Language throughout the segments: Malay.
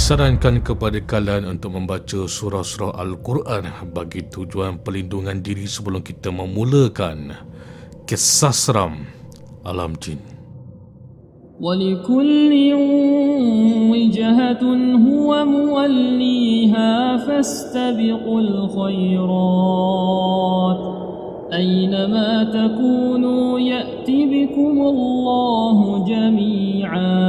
Disarankan kepada kalian untuk membaca surah-surah Al-Quran bagi tujuan perlindungan diri sebelum kita memulakan kisah seram alam jin. ولكل وجهة هو موليها فاستبقوا الخيرات أينما تكونوا يأت بكم الله جميعا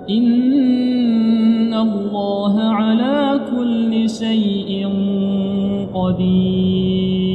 إن الله على كل شيء قدير.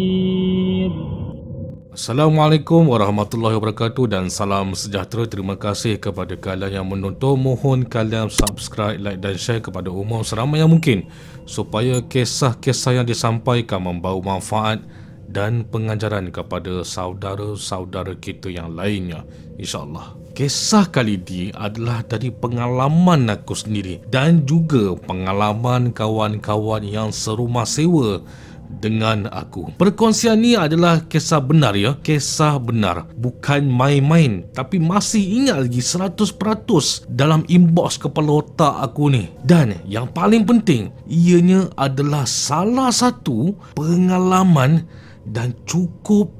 Assalamualaikum warahmatullahi wabarakatuh dan salam sejahtera. Terima kasih kepada kalian yang menonton. Mohon kalian subscribe, like dan share kepada umum seramai yang mungkin supaya kisah-kisah yang disampaikan membawa manfaat dan pengajaran kepada saudara-saudara kita yang lainnya, insya-Allah. Kisah kali ini adalah dari pengalaman aku sendiri dan juga pengalaman kawan-kawan yang serumah sewa dengan aku. Perkongsian ni adalah kisah benar ya, kisah benar, bukan main-main, tapi masih ingat lagi 100% dalam inbox kepala otak aku ni. Dan yang paling penting, ianya adalah salah satu pengalaman dan cukup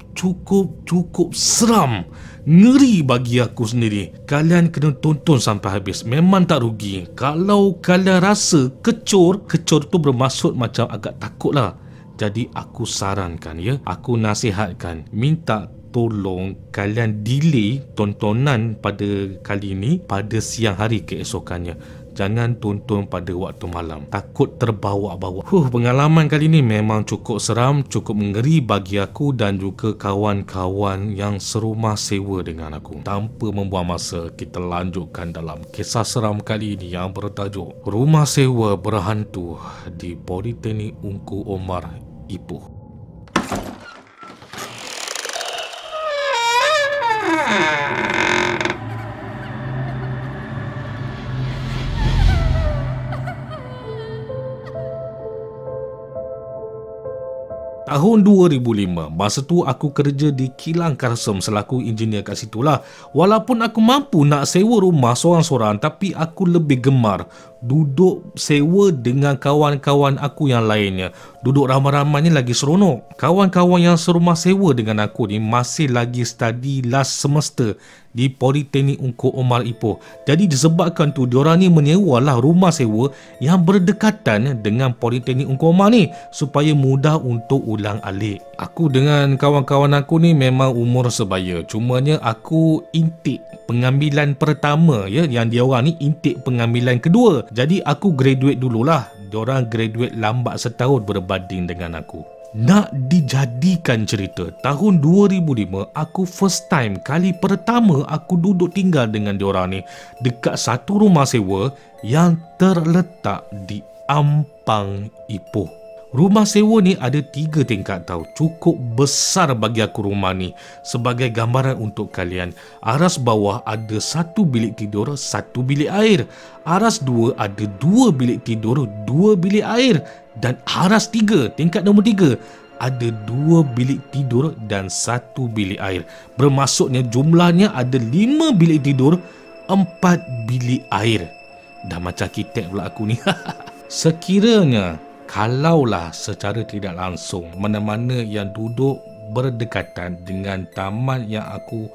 seram, ngeri bagi aku sendiri. Kalian kena tonton sampai habis, memang tak rugi. Kalau kalian rasa kecor tu bermaksud macam agak takut lah, jadi aku sarankan ya, aku nasihatkan, minta tolong kalian delay tontonan pada kali ini pada siang hari keesokannya. Jangan tonton pada waktu malam, takut terbawa-bawa. Pengalaman kali ini memang cukup seram, cukup mengeri bagi aku dan juga kawan-kawan yang serumah sewa dengan aku. Tanpa membuang masa, kita lanjutkan dalam kisah seram kali ini yang bertajuk Rumah Sewa Berhantu di Politeknik Ungku Omar, Ipoh. Tahun 2005, masa tu aku kerja di kilang Karsem selaku engineer kat situ lah. Walaupun aku mampu nak sewa rumah seorang-seorang, tapi aku lebih gemar duduk sewa dengan kawan-kawan aku yang lainnya. Duduk ramai-ramai ni lagi seronok. Kawan-kawan yang serumah sewa dengan aku ni masih lagi study last semester di Politeknik Ungku Omar, Ipoh. Jadi disebabkan tu diorang ni menyewalah rumah sewa yang berdekatan dengan Politeknik Ungku Omar ni supaya mudah untuk ulang alik. Aku dengan kawan-kawan aku ni memang umur sebaya, cumanya aku intake pengambilan pertama ya, yang diorang ni intake pengambilan kedua. Jadi aku graduate dululah, diorang graduate lambat setahun berbanding dengan aku. Nak dijadikan cerita, tahun 2005 aku first time, kali pertama aku duduk tinggal dengan diorang ni dekat satu rumah sewa yang terletak di Ampang, Ipoh. Rumah sewa ni ada 3 tingkat tau. Cukup besar bagi aku rumah ni. Sebagai gambaran untuk kalian, aras bawah ada 1 bilik tidur, 1 bilik air. Aras 2 ada 2 bilik tidur, 2 bilik air. Dan aras 3, tingkat nombor 3, ada 2 bilik tidur dan 1 bilik air. Bermaksudnya jumlahnya ada 5 bilik tidur, 4 bilik air. Dah macam arkitek pula aku ni. Sekiranya kalaulah secara tidak langsung mana-mana yang duduk berdekatan dengan taman yang aku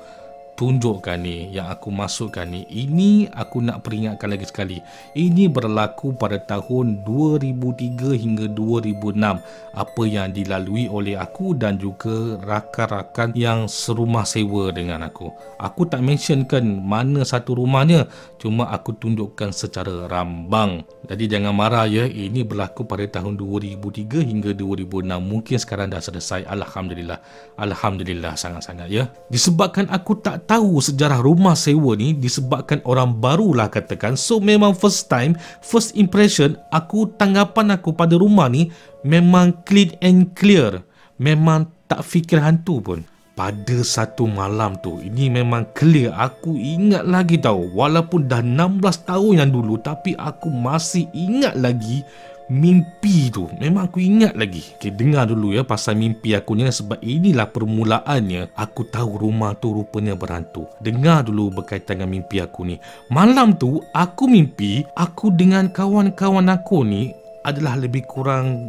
tunjukkan ni, yang aku masukkan ni, ini aku nak peringatkan lagi sekali, ini berlaku pada tahun 2003 hingga 2006. Apa yang dilalui oleh aku dan juga rakan-rakan yang serumah sewa dengan aku. Aku tak mentionkan mana satu rumahnya, cuma aku tunjukkan secara rambang. Jadi jangan marah ya, ini berlaku pada tahun 2003 hingga 2006. Mungkin sekarang dah selesai, alhamdulillah. Alhamdulillah sangat-sangat ya. Disebabkan aku tak tahu sejarah rumah sewa ni, disebabkan orang barulah katakan, so memang first time, first impression aku, tanggapan aku pada rumah ni memang clean and clear, memang tak fikir hantu pun. Pada satu malam tu, ini memang clear, aku ingat lagi tahu, walaupun dah 16 tahun yang dulu, tapi aku masih ingat lagi mimpi tu memang aku ingat lagi. Okay, dengar dulu ya pasal mimpi aku ni, sebab inilah permulaannya aku tahu rumah tu rupanya berhantu. Dengar dulu berkaitan dengan mimpi aku ni. Malam tu aku mimpi aku dengan kawan-kawan aku ni adalah lebih kurang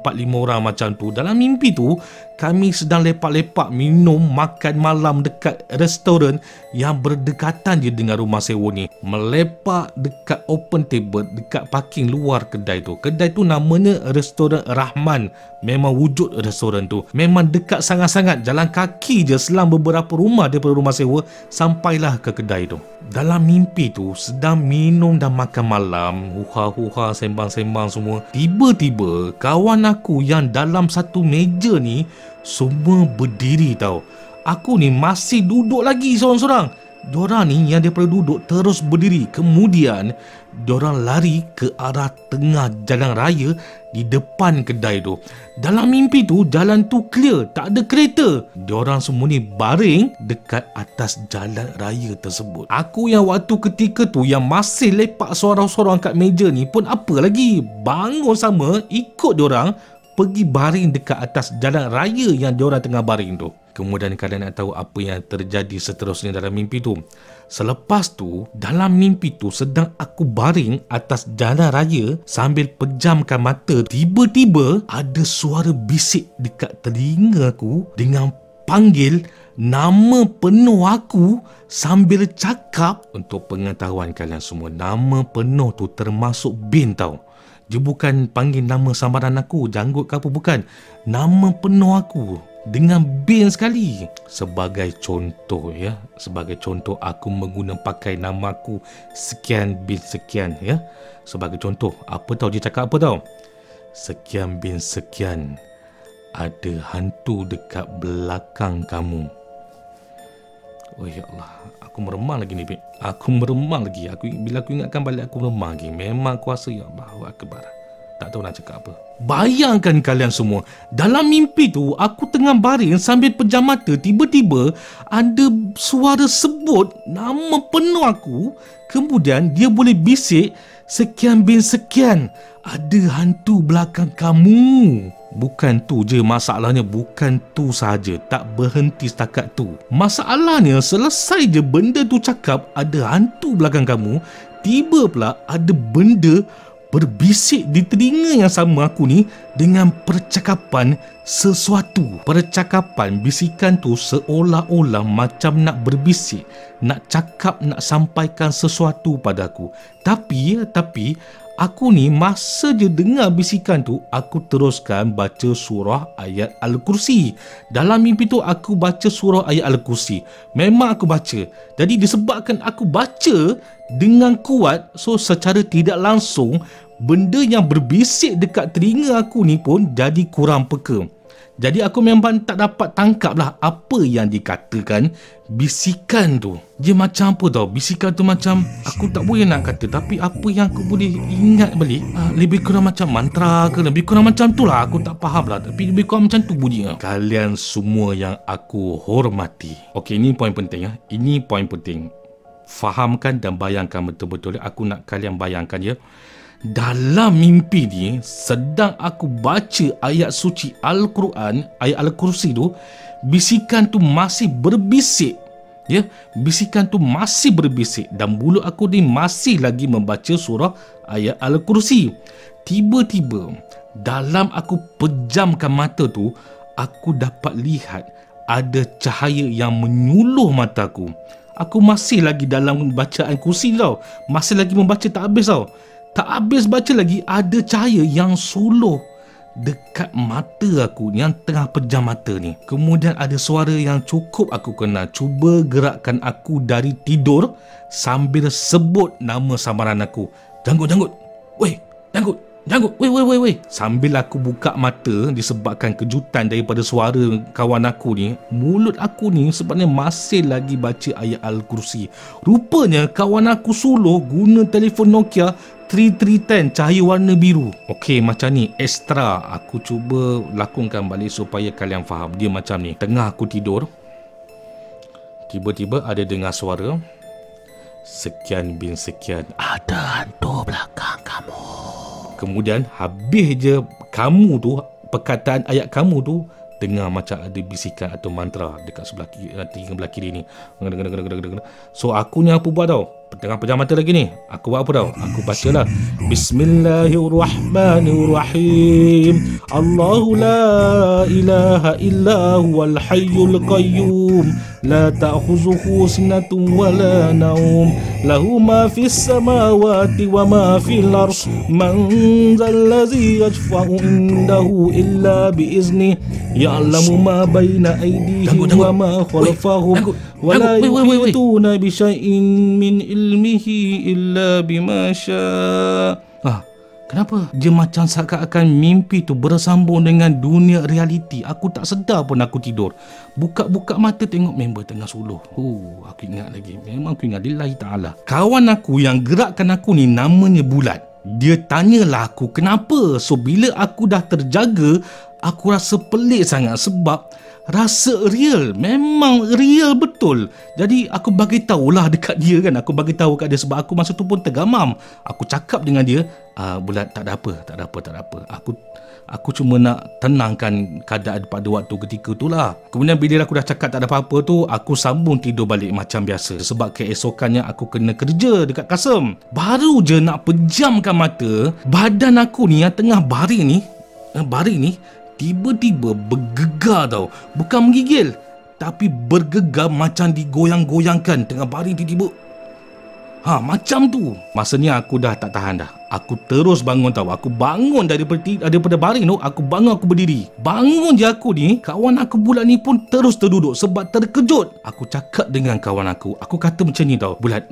4-5 orang macam tu. Dalam mimpi tu kami sedang lepak-lepak minum makan malam dekat restoran yang berdekatan je dengan rumah sewa ni. Melepak dekat open table dekat parking luar kedai tu. Kedai tu namanya Restoran Rahman. Memang wujud restoran tu. Memang dekat sangat-sangat, jalan kaki je selang beberapa rumah daripada rumah sewa sampailah ke kedai tu. Dalam mimpi tu sedang minum dan makan malam, huha-huha, sembang-sembang semua. Tiba-tiba kawan aku yang dalam satu meja ni semua berdiri tau. Aku ni masih duduk lagi seorang-seorang. Diorang ni yang daripada duduk terus berdiri. Kemudian diorang lari ke arah tengah jalan raya di depan kedai tu. Dalam mimpi tu jalan tu clear, tak ada kereta. Diorang semua ni baring dekat atas jalan raya tersebut. Aku yang waktu ketika tu yang masih lepak sorang-sorang kat meja ni pun apa lagi, bangun sama ikut diorang pergi baring dekat atas jalan raya yang diorang tengah baring tu. Kemudian kalian nak tahu apa yang terjadi seterusnya dalam mimpi tu. Selepas tu, dalam mimpi tu sedang aku baring atas jalan raya sambil pejamkan mata. Tiba-tiba ada suara bisik dekat telinga aku dengan panggil nama penuh aku sambil cakap. Untuk pengetahuan kalian semua, nama penuh tu termasuk bin tau. Dia bukan panggil nama samaran aku, janggut ke apa, bukan. Nama penuh aku dengan bin sekali. Sebagai contoh ya, sebagai contoh aku pakai nama aku sekian bin sekian ya. Sebagai contoh, apa tahu dia cakap apa tahu? Sekian bin sekian, ada hantu dekat belakang kamu. Oh ya Allah, aku meremang lagi ni, Beb. Aku meremang lagi. Bila aku ingatkan balik, aku meremang lagi. Memang kuasa ya Allah Akbar. Tak tahu nak cakap apa. Bayangkan kalian semua, dalam mimpi tu aku tengah baring sambil pejam mata. Tiba-tiba ada suara sebut nama penuh aku. Kemudian dia boleh bisik, sekian bin sekian, ada hantu belakang kamu. Bukan tu je masalahnya, bukan tu sahaja, tak berhenti setakat tu. Masalahnya selesai je benda tu cakap ada hantu belakang kamu, tiba pula ada benda berbisik di telinga yang sama aku ni dengan percakapan sesuatu. Percakapan bisikan tu seolah-olah macam nak berbisik, nak cakap, nak sampaikan sesuatu padaku. Tapi aku ni masa je dengar bisikan tu, aku teruskan baca surah ayat Al-Kursi. Dalam mimpi tu aku baca surah ayat Al-Kursi. Memang aku baca. Jadi disebabkan aku baca dengan kuat, so secara tidak langsung benda yang berbisik dekat telinga aku ni pun jadi kurang peka. Jadi aku memang tak dapat tangkap lah apa yang dikatakan bisikan tu. Dia macam apa tau, bisikan tu macam aku tak boleh nak kata, tapi apa yang aku boleh ingat balik, lebih kurang macam mantra ke, lebih kurang macam tu lah. Aku tak faham lah, tapi lebih kurang macam tu bunyinya. Kalian semua yang aku hormati, okey, ini poin penting ya. Ini poin penting. Fahamkan dan bayangkan betul-betul. Aku nak kalian bayangkan ya. Dalam mimpi ni sedang aku baca ayat suci Al-Quran, ayat Al-Kursi tu, bisikan tu masih berbisik ya. Bisikan tu masih berbisik dan mulut aku ni masih lagi membaca surah ayat Al-Kursi. Tiba-tiba dalam aku pejamkan mata tu, aku dapat lihat ada cahaya yang menyuluh mataku. Aku masih lagi dalam bacaan kursi tau, masih lagi membaca tak habis tau. Tak habis baca lagi, ada cahaya yang suluh dekat mata aku yang tengah pejam mata ni. Kemudian ada suara yang cukup aku kenal, cuba gerakkan aku dari tidur sambil sebut nama samaran aku. Janggut, weh, janggut, weh. Sambil aku buka mata disebabkan kejutan daripada suara kawan aku ni, mulut aku ni sebabnya masih lagi baca ayat Al-Kursi. Rupanya kawan aku suluh guna telefon Nokia 3310 cahaya warna biru. Okey, macam ni extra. Aku cuba lakonkan balik supaya kalian faham. Dia macam ni, tengah aku tidur, tiba-tiba ada dengar suara, sekian bin sekian, ada hantu belakang kamu. Kemudian habis je kamu tu, perkataan ayat kamu tu, dengar macam ada bisikan atau mantra dekat sebelah kiri, telinga belah kiri ni. So aku ni apa buat tau? Tengah pejam mata lagi ni, aku buat apa tau? Aku baca lah, Bismillahirrahmanirrahim, Allahu la ilaha illa huwal hayyul qayyum, la ta'khuzuhu sinatun wa la naum, lahu ma fis samawati wa ma fil ardh, man zallazi yashfa'u indahu illa biizni, ya'lamu ma baina aydihim wa ma khalfahum, wa la yuhituna bi syai'in min ilmihi illa bima syaa. Kenapa dia macam seakan-akan mimpi tu bersambung dengan dunia realiti? Aku tak sedar pun aku tidur. Buka-buka mata tengok member tengah suluh. Aku ingat lagi. Memang aku ingat, lillahi ta'ala. Kawan aku yang gerakkan aku ni namanya Bulat. Dia tanyalah aku kenapa. So bila aku dah terjaga, aku rasa pelik sangat sebab rasa real, memang real betul. Jadi aku bagi tahulah dekat dia kan. Aku bagi tahu kat dia sebab aku masa tu pun tergamam. Aku cakap dengan dia, Bulat, tak ada apa. Aku cuma nak tenangkan keadaan pada waktu ketika tu lah. Kemudian bila aku dah cakap tak ada apa-apa tu, aku sambung tidur balik macam biasa. Sebab keesokannya aku kena kerja dekat Kasem. Baru je nak pejamkan mata, badan aku ni yang tengah baring ni tiba-tiba bergegar tau. Bukan menggigil, tapi bergegar macam digoyang-goyangkan tengah baring tiba-tiba. Macam tu. Masanya aku dah tak tahan dah. Aku terus bangun tau. Aku bangun daripada baring tu. Aku bangun, aku berdiri. Bangun je aku ni, kawan aku Bulat ni pun terus terduduk sebab terkejut. Aku cakap dengan kawan aku. Aku kata macam ni tau, Bulat,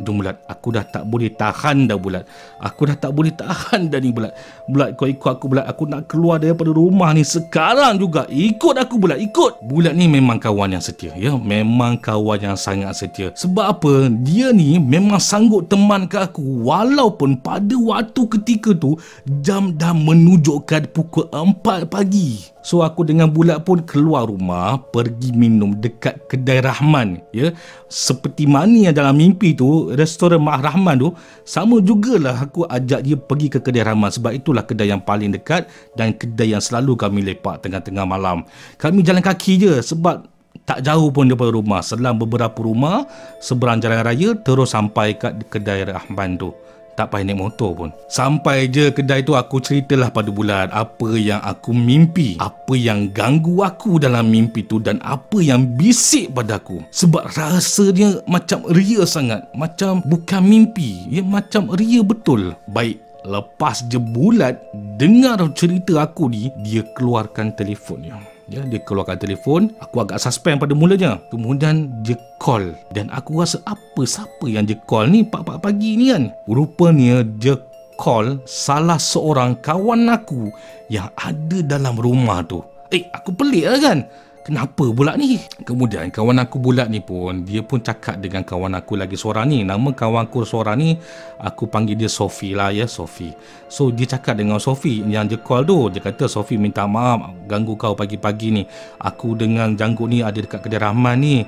aku dah tak boleh tahan dah Bulat. Aku dah tak boleh tahan dah ni Bulat. Bulat, kau ikut aku Bulat. Aku nak keluar daripada rumah ni sekarang juga. Ikut aku Bulat, ikut. Bulat ni memang kawan yang setia, ya. Memang kawan yang sangat setia. Sebab apa? Dia ni memang sanggup temankan aku walaupun pada waktu ketika tu jam dah menunjukkan pukul 4 pagi. So aku dengan Bulat pun keluar rumah, pergi minum dekat kedai Rahman, ya. Seperti mana yang dalam mimpi tu, restoran Mak Rahman tu, sama jugalah aku ajak dia pergi ke kedai Rahman sebab itulah kedai yang paling dekat dan kedai yang selalu kami lepak tengah-tengah malam. Kami jalan kaki je sebab tak jauh pun daripada rumah. Selang beberapa rumah seberang jalan raya terus sampai kat kedai Rahman tu. Tak payah naik motor pun. Sampai je kedai tu, aku ceritalah pada Bulat apa yang aku mimpi, apa yang ganggu aku dalam mimpi tu dan apa yang bisik pada aku. Sebab rasanya macam real sangat, macam bukan mimpi, ya, macam real betul. Baik, lepas je Bulat dengar cerita aku ni, dia keluarkan telefonnya. Ya, dia keluarkan telefon. Aku agak suspend pada mulanya. Kemudian dia call. Dan aku rasa siapa yang dia call ni pagi pagi ni kan. Rupanya dia call salah seorang kawan aku yang ada dalam rumah tu. Aku pelik lah kan. Kenapa Bulat ni? Kemudian kawan aku Bulat ni pun, dia pun cakap dengan kawan aku lagi seorang ni. Nama kawan aku seorang ni, aku panggil dia Sophie lah, ya, Sophie. So dia cakap dengan Sophie yang dia call tu. Dia kata, Sophie minta maaf ganggu kau pagi-pagi ni. Aku dengan Janggut ni ada dekat kedai Rahman ni.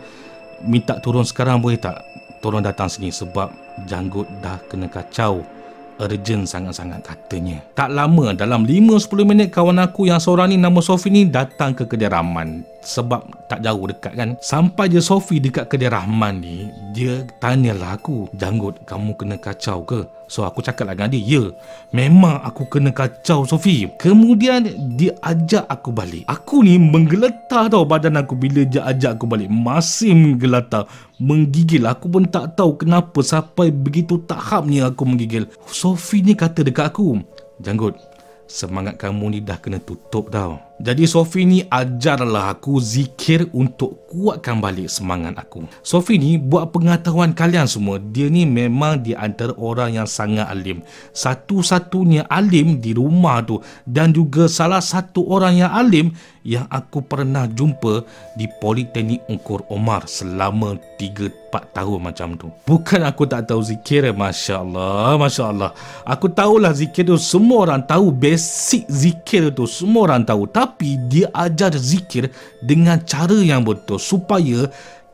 Minta turun sekarang boleh tak? Tolong datang sini sebab Janggut dah kena kacau. Urgent sangat-sangat katanya. Tak lama, dalam 5-10 minit kawan aku yang seorang ni nama Sophie ni datang ke kedai Rahman. Sebab tak jauh dekat kan. Sampai je Sophie dekat kedai Rahman ni, dia tanyalah aku, Janggut, kamu kena kacau ke? So aku cakap lah dengan dia, ya, memang aku kena kacau Sophie. Kemudian dia ajak aku balik. Aku ni menggeletar tau badan aku bila dia ajak aku balik. Masih menggeletar, menggigil. Aku pun tak tahu kenapa sampai begitu tahapnya aku menggigil. Sophie ni kata dekat aku, Janggut, semangat kamu ni dah kena tutup tau. Jadi Sophie ni ajarlah aku zikir untuk kuatkan balik semangat aku. Sophie ni, buat pengetahuan kalian semua, dia ni memang di antara orang yang sangat alim. Satu-satunya alim di rumah tu. Dan juga salah satu orang yang alim yang aku pernah jumpa di Politeknik Ungkur Omar selama 3-4 tahun macam tu. Bukan aku tak tahu zikir, Masya Allah, Masya Allah. Aku tahulah zikir tu, semua orang tahu basic zikir tu, semua orang tahu. Tapi dia ajar zikir dengan cara yang betul supaya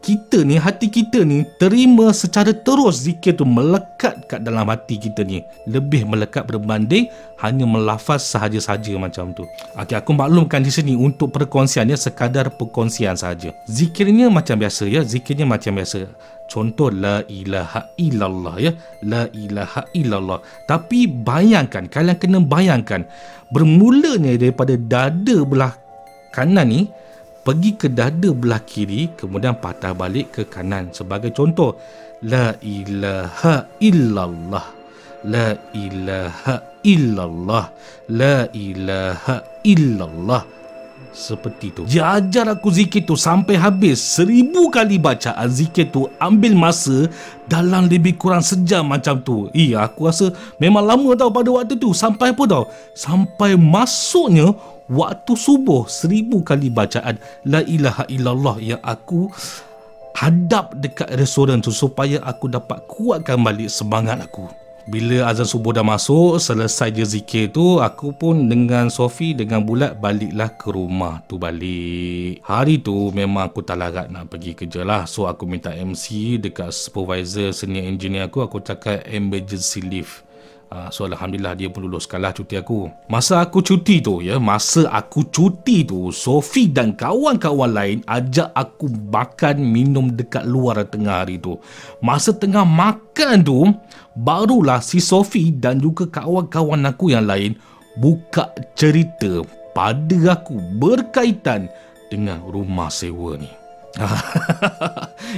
kita ni, hati kita ni terima secara terus zikir tu melekat kat dalam hati kita ni. Lebih melekat berbanding hanya melafaz sahaja-saja macam tu. Okey, aku maklumkan di sini untuk perkongsiannya sekadar perkongsian saja. Zikirnya macam biasa ya, zikirnya macam biasa. Contoh la ilaha illallah ya, la ilaha illallah. Tapi bayangkan, kalian kena bayangkan bermulanya daripada dada belah kanan ni pergi ke dada belah kiri, kemudian patah balik ke kanan. Sebagai contoh, la ilaha illallah, la ilaha illallah, la ilaha illallah. Seperti tu. Dia ajar aku zikir tu sampai habis 1000 kali bacaan zikir tu, ambil masa dalam lebih kurang sejam macam tu. Aku rasa memang lama tau pada waktu tu. Sampai apa tau? Sampai masuknya waktu subuh 1000 kali bacaan la ilaha illallah yang aku hadap dekat restoran tu supaya aku dapat kuatkan balik semangat aku. Bila azan subuh dah masuk, selesai je zikir tu, aku pun dengan Sofi dengan Bulat baliklah ke rumah tu balik. Hari tu memang aku tak larat nak pergi kerja lah. So aku minta MC dekat supervisor senior engineer aku cakap emergency leave. So alhamdulillah dia pun luluskanlah cuti aku. Masa aku cuti tu, Sofi dan kawan-kawan lain ajak aku makan minum dekat luar tengah hari tu. Masa tengah makan tu, barulah si Sofi dan juga kawan-kawan aku yang lain buka cerita pada aku berkaitan dengan rumah sewa ni.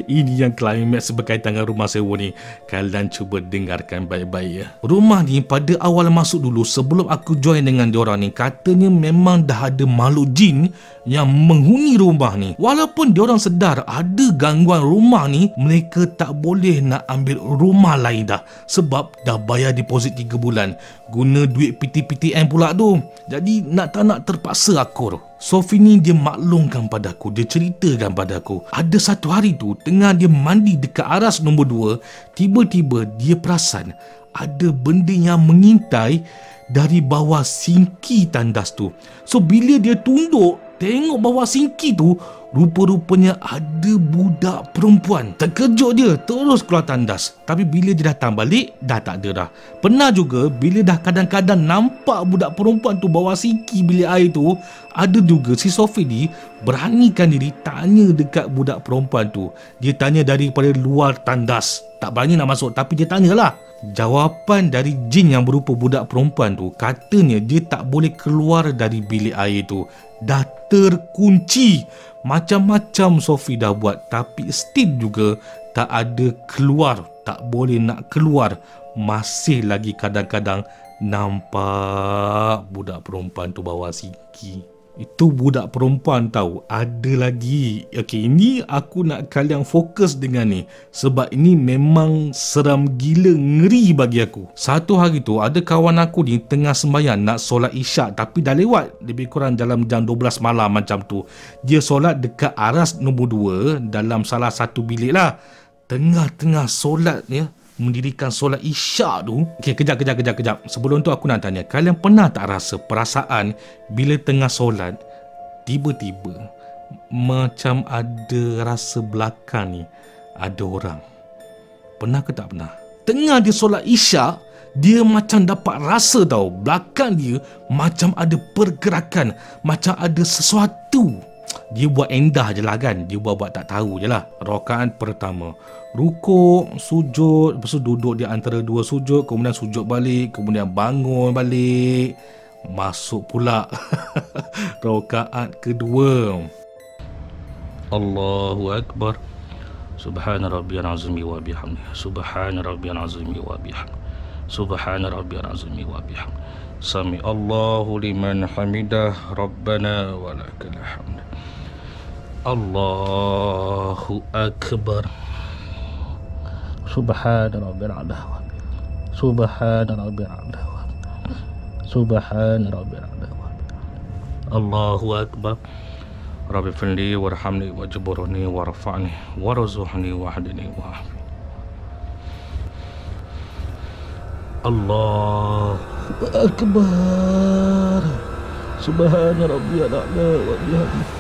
Ini yang climax berkaitan dengan rumah sewa ni. Kalian cuba dengarkan baik-baik ya. Rumah ni pada awal masuk dulu, sebelum aku join dengan diorang ni, katanya memang dah ada makhluk jin yang menghuni rumah ni. Walaupun diorang sedar ada gangguan rumah ni, mereka tak boleh nak ambil rumah lain dah, sebab dah bayar deposit 3 bulan. Guna duit PTPTN pula tu. Jadi nak tak nak terpaksa akur. Sofi ni dia maklumkan padaku, dia ceritakan padaku, ada satu hari tu tengah dia mandi dekat aras nombor 2, tiba-tiba dia perasan ada benda yang mengintai dari bawah sinki tandas tu. So bila dia tunduk tengok bawah sinki tu, rupa-rupanya ada budak perempuan. Terkejut dia, terus keluar tandas. Tapi bila dia datang balik, dah tak ada dah. Pernah juga bila dah kadang-kadang nampak budak perempuan tu bawah sinki bilik air tu, ada juga si Sofi ni beranikan diri tanya dekat budak perempuan tu. Dia tanya daripada luar tandas, tak berani nak masuk, tapi dia tanyalah. Jawapan dari jin yang berupa budak perempuan tu, katanya dia tak boleh keluar dari bilik air tu, dah terkunci. Macam-macam Sofi dah buat, tapi still juga tak ada keluar, tak boleh nak keluar. Masih lagi kadang-kadang nampak budak perempuan tu bawa sinki. Itu budak perempuan tahu. Ada lagi. Okey, ini aku nak kalian fokus dengan ni, sebab ini memang seram gila, ngeri bagi aku. Satu hari tu ada kawan aku ni tengah sembahyang nak solat isyak, tapi dah lewat lebih kurang dalam jam 12 malam macam tu. Dia solat dekat aras nombor 2 dalam salah satu bilik lah. Tengah-tengah solat ya, mendirikan solat isyak tu. Okey, kejap. Sebelum tu aku nak tanya, kalian pernah tak rasa perasaan bila tengah solat tiba-tiba macam ada rasa belakang ni ada orang? Pernah ke tak pernah? Tengah dia solat isyak, dia macam dapat rasa tau, belakang dia macam ada pergerakan, macam ada sesuatu. Dia buat endah je lah kan, dia buat tak tahu je lah. Rakaat pertama, rukuk, sujud, lepas tu duduk di antara 2 sujud, kemudian sujud balik, kemudian bangun balik, masuk pula rakaat kedua. Allahu Akbar. Subhana rabbiyal azimi wa bihamdihi. Subhana rabbiyal azimi wa bihamdihi. Subhana rabbiyal azimi wa bihamdihi. Sami Allahu liman hamidah. Rabbana walakal hamd. Allahu Akbar. Subhana rabbil a'la. Subhana rabbil a'la. Subhana rabbil a'la. Allahu Akbar. Rabbi firli warhamni wajburni warfa'ni warzuqni wahdini wa'afini. Allahu Akbar. Subhana rabbiyal a'la wa bihamdihi.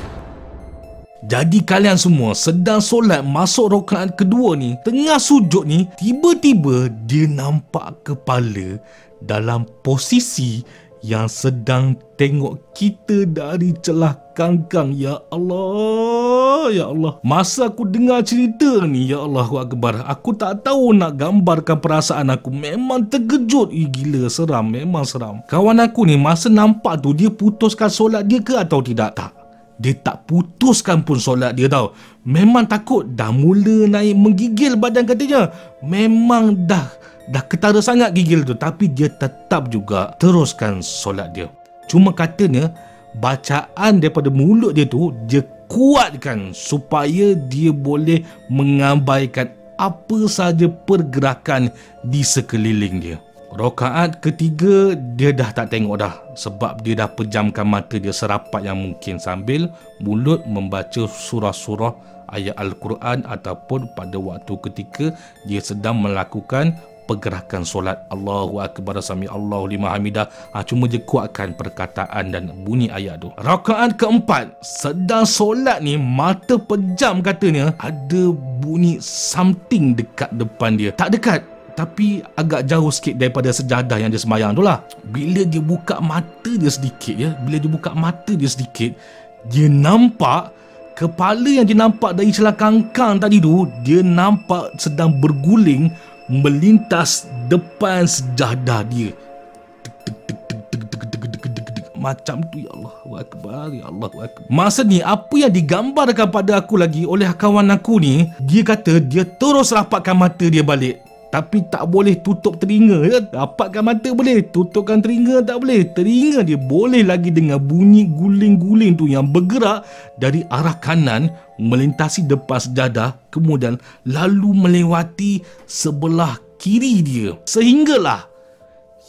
Jadi kalian semua sedang solat masuk rakaat kedua ni, tengah sujud ni, tiba-tiba dia nampak kepala dalam posisi yang sedang tengok kita dari celah kangkang. Ya Allah, ya Allah. Masa aku dengar cerita ni, ya Allahu Akbar, aku tak tahu nak gambarkan perasaan aku. Memang terkejut. Gila, seram, memang seram. Kawan aku ni masa nampak tu, dia putuskan solat dia ke atau tidak? Tak. Dia tak putuskan pun solat dia tau. Memang takut, dah mula naik menggigil badan katanya. Memang dah ketara sangat gigil tu, tapi dia tetap juga teruskan solat dia. Cuma katanya bacaan daripada mulut dia tu dia kuatkan supaya dia boleh mengabaikan apa saja pergerakan di sekeliling dia. Rakaat ketiga dia dah tak tengok dah, sebab dia dah pejamkan mata dia serapat yang mungkin sambil mulut membaca surah-surah ayat Al-Quran, ataupun pada waktu ketika dia sedang melakukan pergerakan solat. Allahu Akbar, sami Allahu liman hamidah. Cuma dia kuatkan perkataan dan bunyi ayat tu. Rakaat keempat, sedang solat ni, mata pejam katanya, ada bunyi something dekat depan dia. Tak dekat, tapi agak jauh sikit daripada sejadah yang dia sembahyang tu lah. Bila dia buka mata dia sedikit, dia nampak kepala yang dia nampak dari celah kangkang tadi tu, dia nampak sedang berguling melintas depan sejadah dia. Macam tu, ya Allahu Akbar, ya Allahu Akbar. Masa ni apa yang digambarkan pada aku lagi oleh kawan aku ni, dia kata dia terus rapatkan mata dia balik. Tapi tak boleh tutup telinga ya. Rapatkan mata boleh, tutupkan telinga tak boleh. Telinga dia boleh lagi dengar bunyi guling-guling tu yang bergerak dari arah kanan melintasi depan sejadah, kemudian lalu melewati sebelah kiri dia, sehinggalah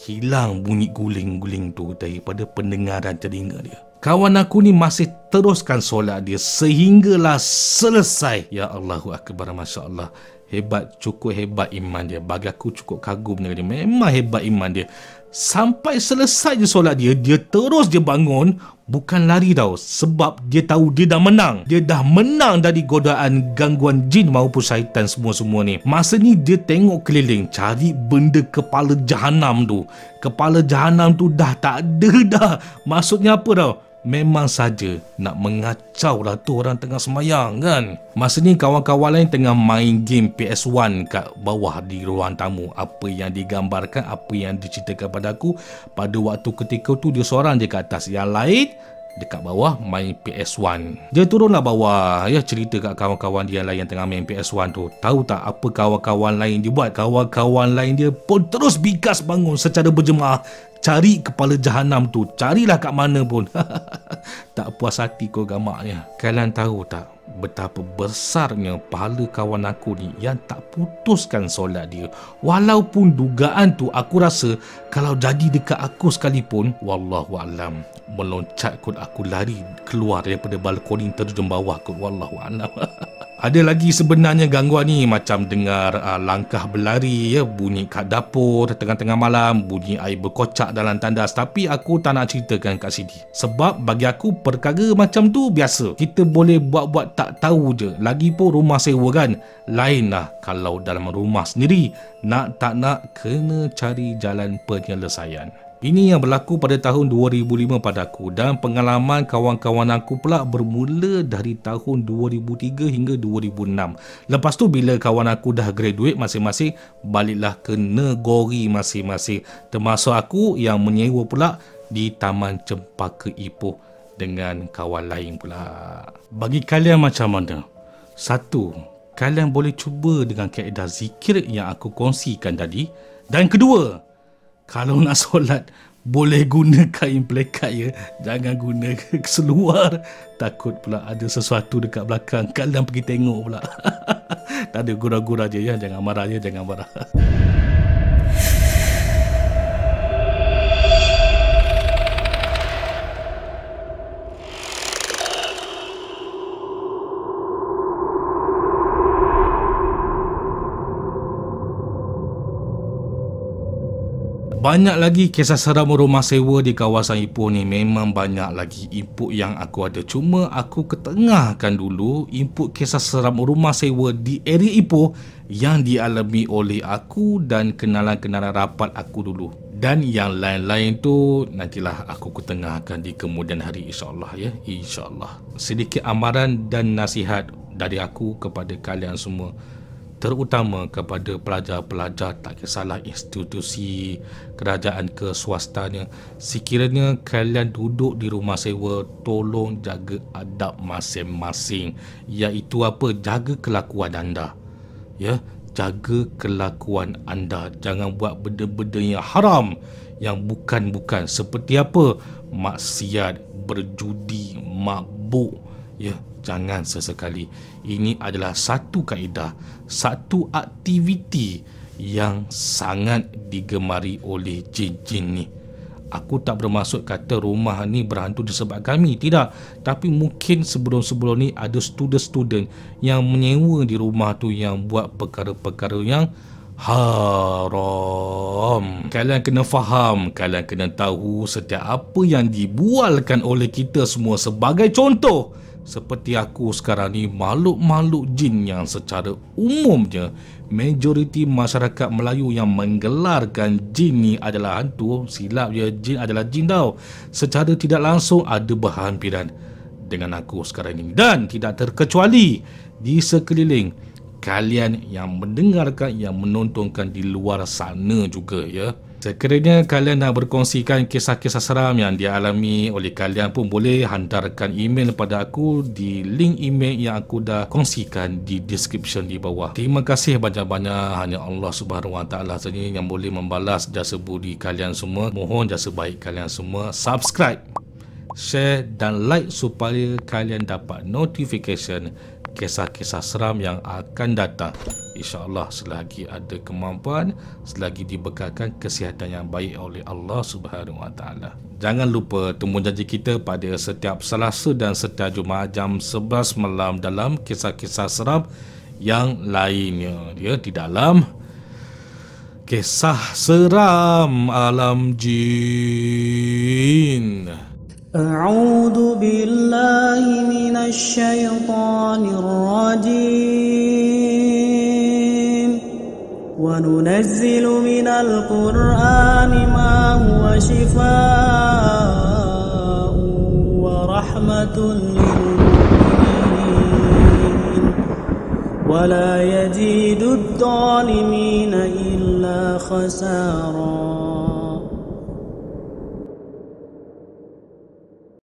hilang bunyi guling-guling tu daripada pendengaran telinga dia. Kawan aku ni masih teruskan solat dia sehinggalah selesai. Ya Allahu Akbar, Masya Allah. Hebat, cukup hebat iman dia. Bagi aku cukup kagum dengan dia. Memang hebat iman dia. Sampai selesai je solat dia, dia terus dia bangun. Bukan lari tau, sebab dia tahu dia dah menang. Dia dah menang dari godaan gangguan jin maupun syaitan semua-semua ni. Masa ni dia tengok keliling, cari benda kepala jahanam tu. Kepala jahanam tu dah tak ada dah. Maksudnya apa tau? Memang saja nak mengacau lah tu orang tengah semayang kan. Masa ni kawan-kawan lain tengah main game PS1 kat bawah di ruang tamu. Apa yang digambarkan, apa yang diceritakan pada aku, pada waktu ketika tu dia seorang je kat atas, yang lain dekat bawah main PS1. Dia turunlah bawah ya, cerita kat kawan-kawan dia lain yang tengah main PS1 tu. Tahu tak apa kawan-kawan lain dia buat? Kawan-kawan lain dia pun terus bigas bangun secara berjemaah cari kepala jahanam tu. Carilah kat mana pun. Tak puas hati kau gamaknya. Kalian tahu tak betapa besarnya pahala kawan aku ni yang tak putuskan solat dia. Walaupun dugaan tu aku rasa kalau jadi dekat aku sekalipun, wallahualam, meloncat kot aku lari keluar daripada balkon terjun bawah kot, wallahualam. Ada lagi sebenarnya gangguan ni, macam dengar langkah berlari ya, bunyi kat dapur tengah-tengah malam, bunyi air berkocak dalam tandas. Tapi aku tak nak ceritakan kat sini, sebab bagi aku perkara macam tu biasa. Kita boleh buat-buat tak tahu je. Lagipun rumah sewa kan, lain lah kalau dalam rumah sendiri. Nak tak nak kena cari jalan penyelesaian. Ini yang berlaku pada tahun 2005 pada aku, dan pengalaman kawan-kawan aku pula bermula dari tahun 2003 hingga 2006. Lepas tu bila kawan aku dah graduate masing-masing, baliklah ke negeri masing-masing. Termasuk aku yang menyewa pula di Taman Cempaka Ipoh dengan kawan lain pula. Bagi kalian macam mana? Satu, kalian boleh cuba dengan kaedah zikir yang aku kongsikan tadi. Dan kedua, kalau nak solat, boleh guna kain pelekat ya. Jangan guna seluar. Takut pula ada sesuatu dekat belakang. Kalian pergi tengok pula. Tak ada, gurau-gurau je ya. Jangan marah ya, jangan marah. Banyak lagi kisah seram rumah sewa di kawasan Ipoh ni. Memang banyak lagi input yang aku ada. Cuma aku ketengahkan dulu input kisah seram rumah sewa di area Ipoh yang dialami oleh aku dan kenalan-kenalan rapat aku dulu. Dan yang lain-lain tu nantilah aku ketengahkan di kemudian hari, insyaAllah ya. InsyaAllah. Sedikit amaran dan nasihat dari aku kepada kalian semua, terutama kepada pelajar-pelajar, tak kisahlah institusi kerajaan ke swastanya. Sekiranya kalian duduk di rumah sewa, tolong jaga adab masing-masing, iaitu apa? Jaga kelakuan anda, ya. Jaga kelakuan anda. Jangan buat benda-benda yang haram, yang bukan-bukan. Seperti apa? Maksiat, berjudi, mabuk, ya. Jangan sesekali. Ini adalah satu kaedah, satu aktiviti yang sangat digemari oleh jin-jin ni. Aku tak bermaksud kata rumah ni berhantu disebabkan kami, tidak. Tapi mungkin sebelum-sebelum ni ada student-student yang menyewa di rumah tu yang buat perkara-perkara yang haram. Kalian kena faham, kalian kena tahu setiap apa yang dibualkan oleh kita semua. Sebagai contoh, seperti aku sekarang ni, makhluk-makhluk jin yang secara umumnya majoriti masyarakat Melayu yang menggelarkan jin ni adalah hantu. Silap je, jin adalah jin tau. Secara tidak langsung ada berhampiran dengan aku sekarang ini. Dan tidak terkecuali di sekeliling kalian yang mendengarkan, yang menontonkan di luar sana juga ya. Sekiranya kalian nak berkongsikan kisah-kisah seram yang dialami oleh kalian pun boleh hantarkan email pada aku di link email yang aku dah kongsikan di description di bawah. Terima kasih banyak-banyak. Hanya Allah Subhanahu Wa Taala saja yang boleh membalas jasa budi kalian semua. Mohon jasa baik kalian semua subscribe, share dan like supaya kalian dapat notification kisah-kisah seram yang akan datang. InsyaAllah selagi ada kemampuan, selagi dibekalkan kesihatan yang baik oleh Allah Subhanahu Wa Taala. Jangan lupa temu janji kita pada setiap Selasa dan setiap Jumaat jam 11 malam dalam kisah-kisah seram yang lainnya, ya, di dalam kisah seram alam jin. أعوذ بالله من الشيطان الرجيم وننزل من القرآن ما هو شفاء ورحمة للمؤمنين ولا يزيد الظالمين إلا خسارا.